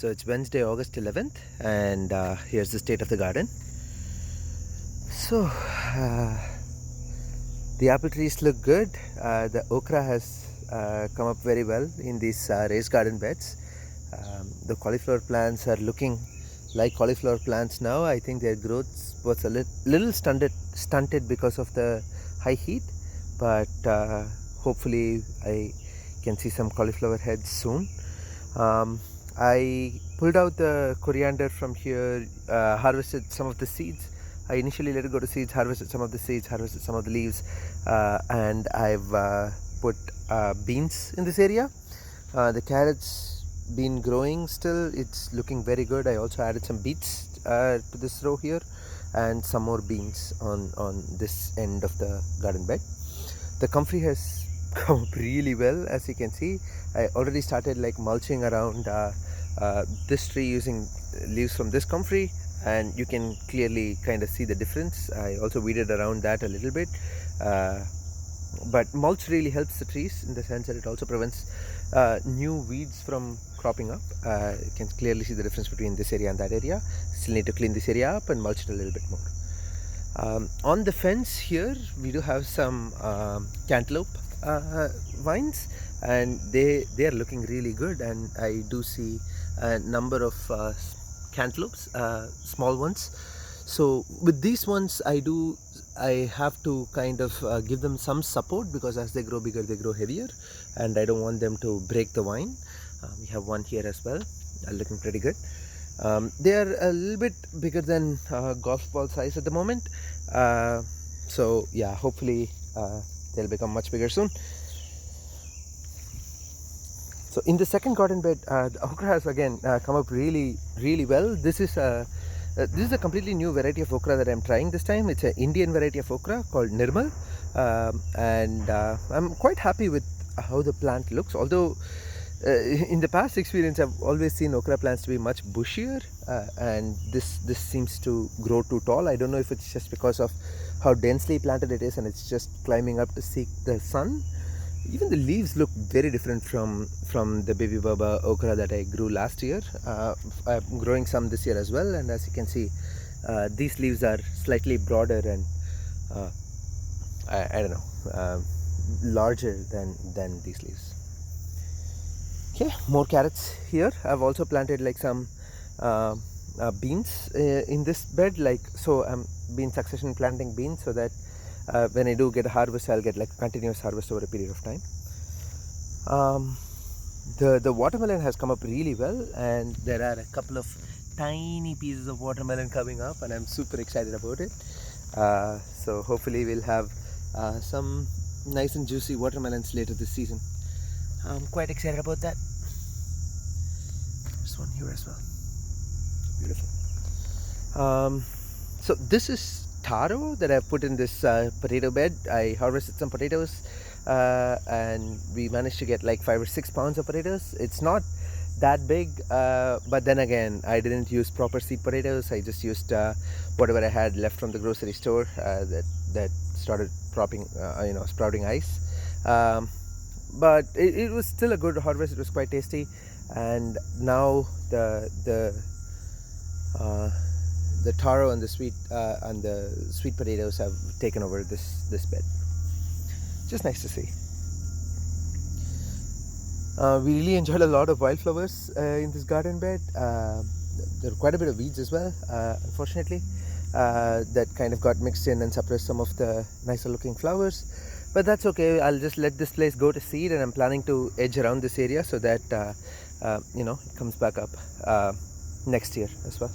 So it's Wednesday, August 11th, and here's the state of the garden. So the apple trees look good. The okra has come up very well in these raised garden beds. The cauliflower plants are looking like cauliflower plants now. I think their growth was a little stunted because of the high heat, but hopefully I can see some cauliflower heads soon. I pulled out the coriander from here, harvested some of the seeds. I initially let it go to seeds, harvested some of the seeds, harvested some of the leaves, and I've put beans in this area. The carrots been growing still. It's looking very good. I also added some beets to this row here and some more beans on this end of the garden bed. The comfrey has come up really well, as you can see. I already started like mulching around this tree using leaves from this comfrey, and you can clearly kind of see the difference. I also weeded around that a little bit, but mulch really helps the trees in the sense that it also prevents new weeds from cropping up. You can clearly see the difference between this area and that area. Still need to clean this area up and mulch it a little bit more. On the fence here we do have some cantaloupe vines, and they are looking really good, and I do see a number of cantaloupes, small ones. So with these ones I have to kind of give them some support, because as they grow bigger they grow heavier, and I don't want them to break the vine. We have one here as well, looking pretty good. They are a little bit bigger than golf ball size at the moment, so yeah, hopefully they'll become much bigger soon. So in the second garden bed, the okra has again come up really well. This is a completely new variety of okra that I'm trying this time. It's an Indian variety of okra called Nirmal, and I'm quite happy with how the plant looks, although in the past experience I've always seen okra plants to be much bushier, and this seems to grow too tall. I don't know if it's just because of how densely planted it is and it's just climbing up to seek the sun. Even the leaves look very different from the baby baba okra that I grew last year. I'm growing some this year as well, and as you can see, these leaves are slightly broader and I don't know, larger than these leaves. Okay, more carrots here. I've also planted like some beans in this bed, like so. I'm been succession planting beans so that when I do get a harvest, I'll get like a continuous harvest over a period of time. The watermelon has come up really well, and there are a couple of tiny pieces of watermelon coming up, and I'm super excited about it. So hopefully we'll have some nice and juicy watermelons later this season. I'm quite excited about that. There's one here as well. Beautiful. So this is taro that I've put in this potato bed. I harvested some potatoes, and we managed to get like 5 or 6 pounds of potatoes. It's not that big, but then again, I didn't use proper seed potatoes. I just used whatever I had left from the grocery store that started sprouting ice. But it was still a good harvest. It was quite tasty, and now the taro and the sweet potatoes have taken over this bed. Just nice to see. We really enjoyed a lot of wildflowers in this garden bed. There are quite a bit of weeds as well, unfortunately, that kind of got mixed in and suppressed some of the nicer looking flowers. But that's okay. I'll just let this place go to seed, and I'm planning to edge around this area so that it comes back up next year as well.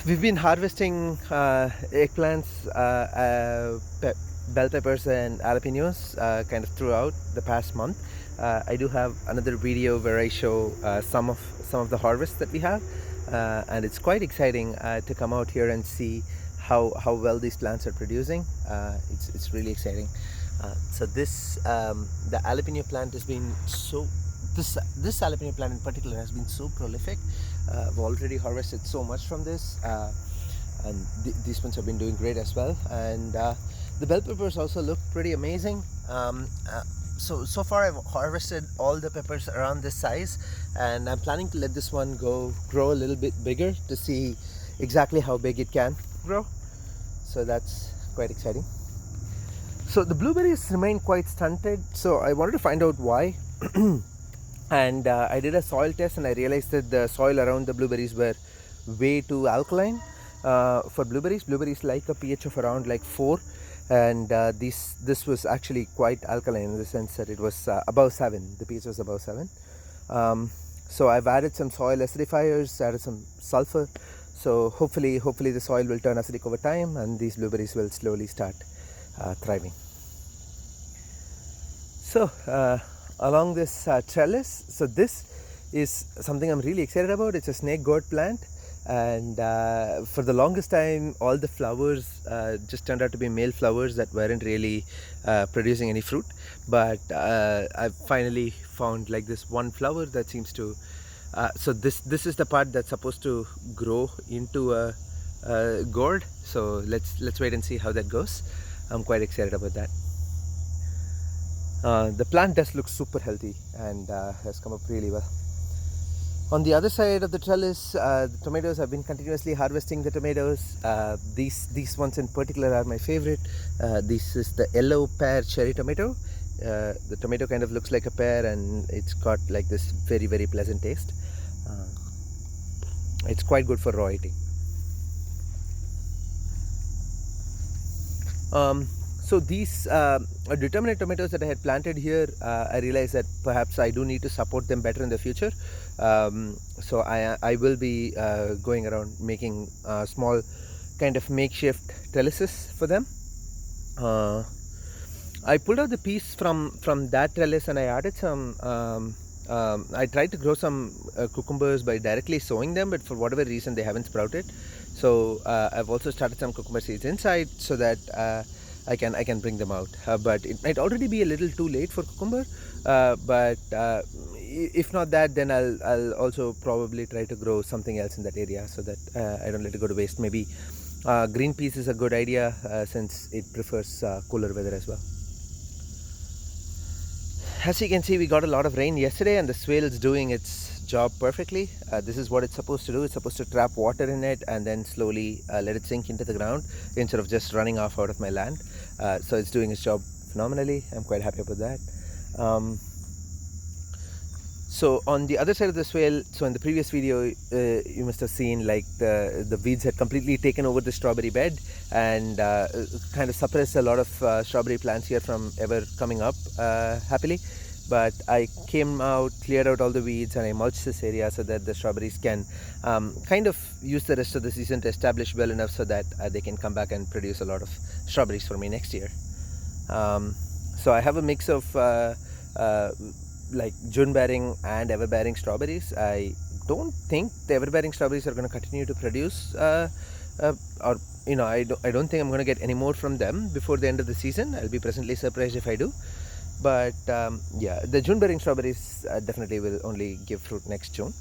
We've been harvesting eggplants, bell peppers and jalapenos kind of throughout the past month. I do have another video where I show some of the harvests that we have, and it's quite exciting to come out here and see how well these plants are producing. It's really exciting. So this the jalapeno plant has been so this jalapeno plant in particular has been so prolific. I've already harvested so much from this, and these ones have been doing great as well. And the bell peppers also look pretty amazing. So far I've harvested all the peppers around this size, and I'm planning to let this one grow a little bit bigger to see exactly how big it can grow. So that's quite exciting. So the blueberries remain quite stunted, so I wanted to find out why. And I did a soil test, and I realized that the soil around the blueberries were way too alkaline for blueberries. Blueberries like a pH of around like 4, and this was actually quite alkaline in the sense that it was above 7. The pH was above 7. So I've added some soil acidifiers, added some sulfur. So hopefully the soil will turn acidic over time, and these blueberries will slowly start thriving. So along this trellis, so this is something I'm really excited about. It's a snake gourd plant, and for the longest time all the flowers just turned out to be male flowers that weren't really producing any fruit, but I've finally found like this one flower that seems to so this is the part that's supposed to grow into a gourd. So let's wait and see how that goes. I'm quite excited about that. The plant does look super healthy and has come up really well. On the other side of the trellis, the tomatoes, I've been continuously harvesting the tomatoes. These ones in particular are my favorite. This is the yellow pear cherry tomato. The tomato kind of looks like a pear, and it's got like this very, very pleasant taste. It's quite good for raw eating. So these determinate tomatoes that I had planted here, I realized that perhaps I do need to support them better in the future. So I will be going around making small kind of makeshift trellises for them. I pulled out the piece from that trellis, and I added some I tried to grow some cucumbers by directly sowing them, but for whatever reason they haven't sprouted. So I've also started some cucumber seeds inside so that I can bring them out, but it might already be a little too late for cucumber. But if not that, then I'll also probably try to grow something else in that area so that I don't let it go to waste. Maybe green peas is a good idea since it prefers cooler weather as well. As you can see, we got a lot of rain yesterday, and the swale is doing its job perfectly. This is what it's supposed to do. It's supposed to trap water in it and then slowly let it sink into the ground instead of just running off out of my land. So it's doing its job phenomenally. I'm quite happy about that. So on the other side of the swale, so in the previous video you must have seen like the weeds had completely taken over the strawberry bed and kind of suppressed a lot of strawberry plants here from ever coming up happily. But I came out, cleared out all the weeds, and I mulched this area so that the strawberries can kind of use the rest of the season to establish well enough so that they can come back and produce a lot of strawberries for me next year. So I have a mix of like June bearing and ever bearing strawberries. I don't think the ever bearing strawberries are going to continue to produce or I don't think I'm going to get any more from them before the end of the season. I'll be pleasantly surprised if I do. But yeah, the June bearing strawberries definitely will only give fruit next June.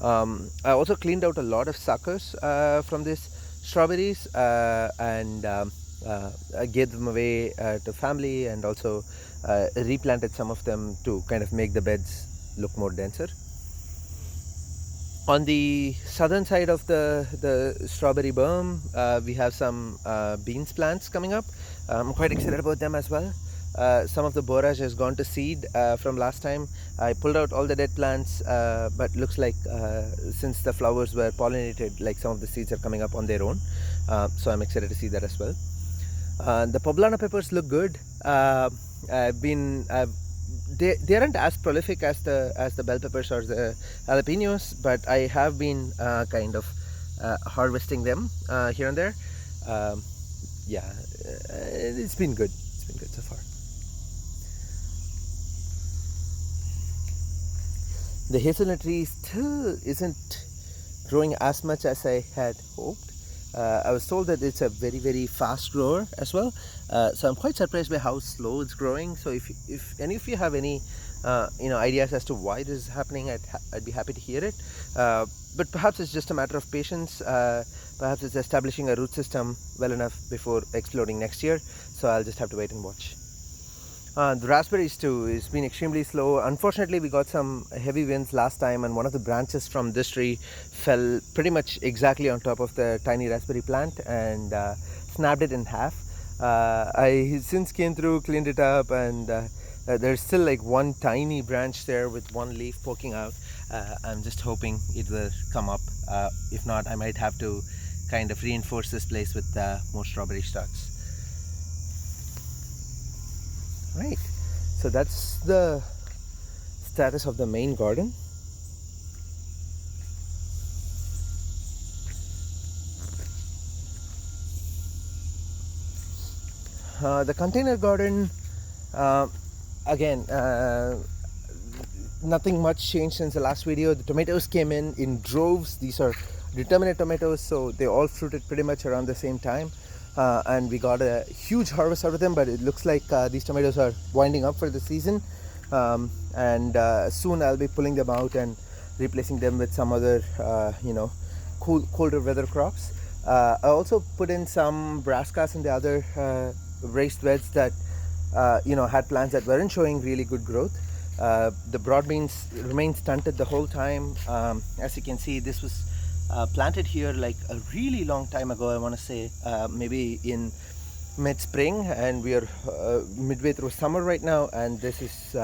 I also cleaned out a lot of suckers from these strawberries and I gave them away to family, and also replanted some of them to kind of make the beds look more denser. On the southern side of the strawberry berm, we have some beans plants coming up. I'm quite excited about them as well. Some of the borage has gone to seed from last time. I pulled out all the dead plants, but looks like since the flowers were pollinated, like some of the seeds are coming up on their own. So I'm excited to see that as well. The poblano peppers look good. They aren't as prolific as the bell peppers or the jalapenos, but I have been kind of harvesting them here and there. Yeah, it's been good. It's been good so far. The hazelnut tree still isn't growing as much as I had hoped. I was told that it's a very, very fast grower as well. So I'm quite surprised by how slow it's growing. So if any of you have any ideas as to why this is happening, I'd be happy to hear it. But perhaps it's just a matter of patience. Perhaps it's establishing a root system well enough before exploding next year. So I'll just have to wait and watch. The raspberries too has been extremely slow. Unfortunately, we got some heavy winds last time, and one of the branches from this tree fell pretty much exactly on top of the tiny raspberry plant and snapped it in half. I since came through, cleaned it up, and there's still like one tiny branch there with one leaf poking out. I'm just hoping it will come up. If not, I might have to kind of reinforce this place with more strawberry stalks. Right, so that's the status of the main garden. The container garden, again, nothing much changed since the last video. The tomatoes came in droves. These are determinate tomatoes, so they all fruited pretty much around the same time. And we got a huge harvest out of them, but it looks like these tomatoes are winding up for the season. And soon I'll be pulling them out and replacing them with some other, colder weather crops. I also put in some brassicas and the other raised beds that had plants that weren't showing really good growth. The broad beans remained stunted the whole time. As you can see, this was planted here like a really long time ago. I want to say maybe in mid-spring, and we are midway through summer right now, and this is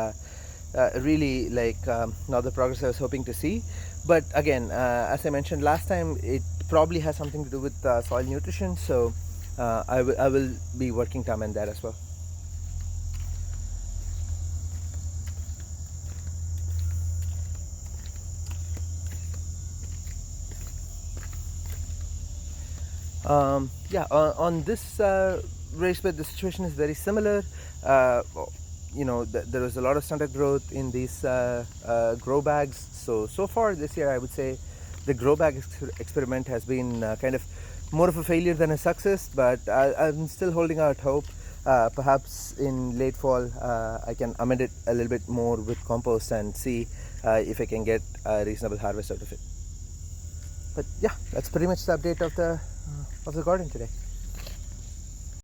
really like not the progress I was hoping to see. But again, as I mentioned last time, it probably has something to do with soil nutrition, so I will be working to amend that as well. On this raised bed, the situation is very similar. There was a lot of stunted growth in these grow bags. So far this year, I would say the grow bag experiment has been kind of more of a failure than a success, but I'm still holding out hope. Perhaps in late fall, I can amend it a little bit more with compost and see if I can get a reasonable harvest out of it. But yeah, that's pretty much the update of the garden today.